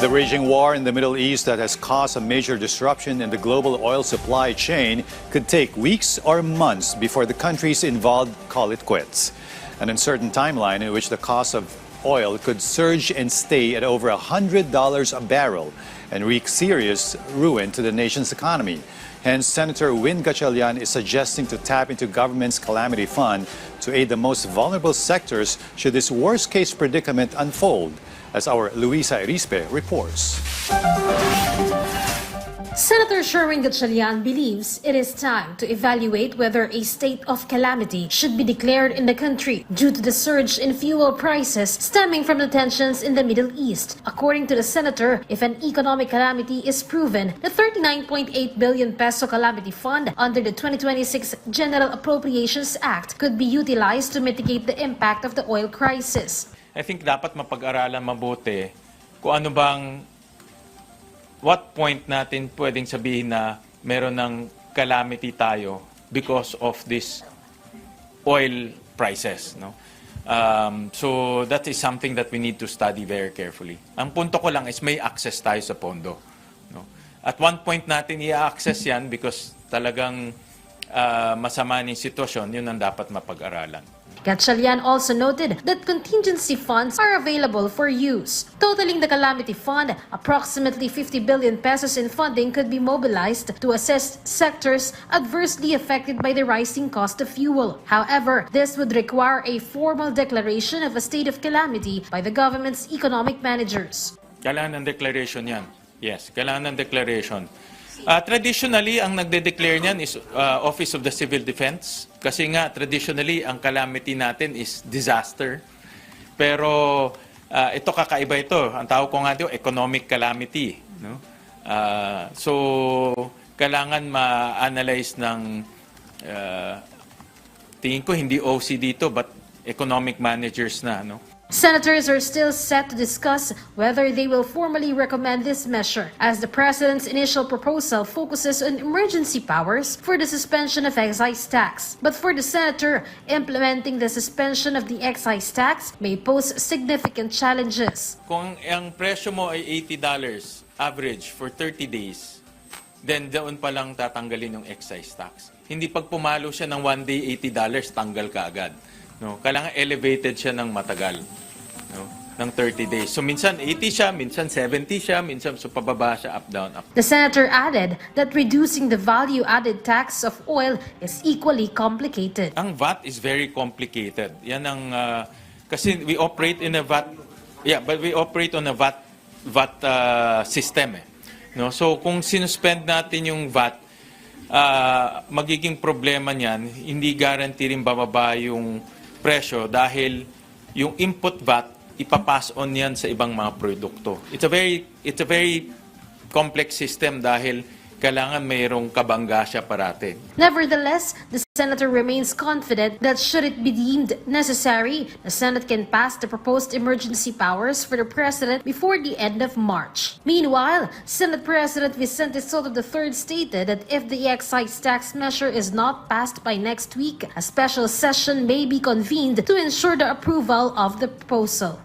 The raging war in the Middle East that has caused a major disruption in the global oil supply chain could take weeks or months before the countries involved call it quits. An uncertain timeline in which the cost of oil could surge and stay at over $100 a barrel and wreak serious ruin to the nation's economy. Hence, Senator Win Gatchalian is suggesting to tap into government's calamity fund to aid the most vulnerable sectors should this worst-case predicament unfold, as our Luisa Erispe reports. Senator Sherwin Gatchalian believes it is time to evaluate whether a state of calamity should be declared in the country due to the surge in fuel prices stemming from the tensions in the Middle East. According to the senator, if an economic calamity is proven, the 39.8 billion peso calamity fund under the 2026 General Appropriations Act could be utilized to mitigate the impact of the oil crisis. I think dapat mapag-aralan mabuti kung ano bang what point natin pwedeng sabihin na meron ng calamity tayo because of this oil prices, no? So that is something that we need to study very carefully. Ang punto ko lang is may access tayo sa pondo, no? At one point natin i-access yan because talagang masama ng sitwasyon, yun ang dapat mapag-aralan. Gatchalian also noted that contingency funds are available for use. Totaling the calamity fund, approximately 50 billion pesos in funding could be mobilized to assist sectors adversely affected by the rising cost of fuel. However, this would require a formal declaration of a state of calamity by the government's economic managers. Kailangan ng declaration yan. Yes, kailangan ng declaration. Traditionally, ang nagde-declare niyan is Office of the Civil Defense. Kasi nga, traditionally, ang calamity natin is disaster. Pero ito kakaiba ito. Ang tawag ko nga ito, economic calamity. No? So, kailangan ma-analyze ng, tingin ko hindi OC dito, but economic managers na. No? Senators are still set to discuss whether they will formally recommend this measure, as the president's initial proposal focuses on emergency powers for the suspension of excise tax. But for the senator, implementing the suspension of the excise tax may pose significant challenges. Kung ang presyo mo ay $80 average for 30 days, then doon pa lang tatanggalin yung excise tax. Hindi pag pumalo siya ng one day $80, tanggal ka agad. No? Kailangan elevated siya ng matagal, no? Ng 30 days. So minsan 80 siya, minsan 70 siya, minsan so pababa siya, up, down, up. The senator added that reducing the value-added tax of oil is equally complicated. Ang VAT is very complicated. Yan ang, kasi we operate in a VAT, but we operate on a VAT system. No? So kung sinuspend natin yung VAT, magiging problema niyan, hindi guarantee rin bababa yung presyo dahil yung input VAT ipapass on yan sa ibang mga produkto. It's a very complex system dahil kailangan mayroong kabangga siya parate. Nevertheless, the senator remains confident that should it be deemed necessary, the Senate can pass the proposed emergency powers for the president before the end of March. Meanwhile, Senate President Vicente Soto III stated that if the excise tax measure is not passed by next week, a special session may be convened to ensure the approval of the proposal.